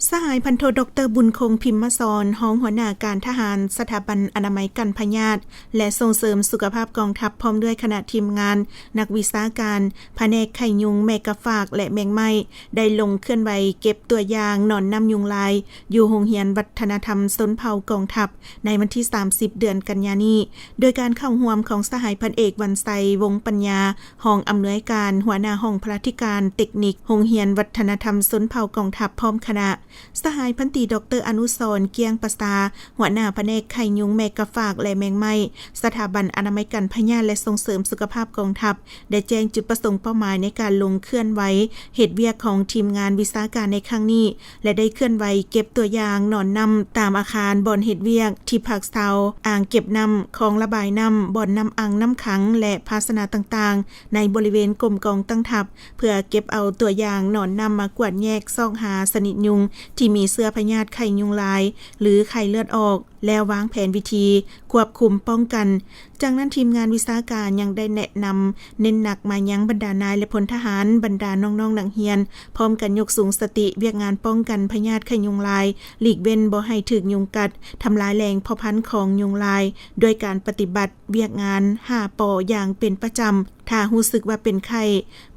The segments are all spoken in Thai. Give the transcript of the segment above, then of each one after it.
สหายพันโทดร.บุญคงพิมพ์สอนห้องหัวหน้าการทหารสถาบันอนามัยกันพยาธิและส่งเสริมสุขภาพกองทัพพร้อมด้วยคณะทีมงานนักวิชาการแผนกไข่ยุงแมกะฝากและแมงไม้ได้ลงเคลื่อนไหวเก็บตัวอย่างหนอนน้ำยุงลายอยู่โรงเรียนวัฒนธรรมชนเผ่ากองทัพในวันที่30เดือนกันยายนนี้โดยการเข้าร่วมของสหายพันเอกวันไซวงปัญญาห้องอำนวยการหัวหน้าห้องพลาธิการเทคนิคโรงเรียนวัฒนธรรมชนเผ่ากองทัพพร้อมคณะสหายพันตรีดร.อนุสรณ์เกียงประสาหัวหน้าแผนกไข่ยุงแมกะฝากและแมงไม้สถาบันอนามัยกันพยาธิและส่งเสริมสุขภาพกองทัพได้แจ้งจุดประสงค์เป้าหมายในการลงเคลื่อนไหวเหตุเวียกของทีมงานวิชาการในครั้งนี้และได้เคลื่อนไหวเก็บตัวอย่างหนอนน้ำตามอาคารบ่อนเหตุเวียกที่พักเซาอ่างเก็บน้ำคลองระบายน้ำบ่อนน้ำอ่างน้ำขังและภาชนะต่างๆในบริเวณกรมกองตั้งทัพเพื่อเก็บเอาตัวอย่างหนอนน้ำมากวาดแยกซอกหาชนิดยุงที่มีเชื้อพยาธิไข่ยุงลายหรือไข้เลือดออกแล้ววางแผนวิธีควบคุมป้องกันจากนั้นทีมงานวิชาการยังได้แนะนำเน้นหนักมายังบรรดานายและพลทหารบรรดาน้องๆนักเรียนพร้อมกันยกสูงสติเวียกงานป้องกันพยาธิไข้ยุงลายหลีกเว้นบ่ให้ถูกยุงกัดทำลายแหล่งเพาะพันธุ์ของยุงลายโดยการปฏิบัติเวียกงาน5 ปออย่างเป็นประจำถ้ารู้สึกว่าเป็นไข้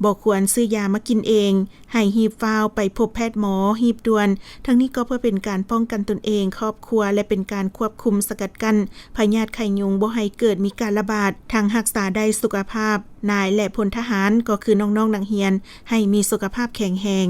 บ่ควรซื้อยามากินเองให้รีบฟ้าวไปพบแพทย์หมอรีบด่วนทั้งนี้ก็เพื่อเป็นการป้องกันตนเองครอบครัวและเป็นการควบคุมสกัดกั้นพยาธิไข้ยุงบ่ให้เกิดมีการระบาดทางรักษาได้สุขภาพนายและพลทหารก็คือน้องๆนักเรียนให้มีสุขภาพแข็งแรง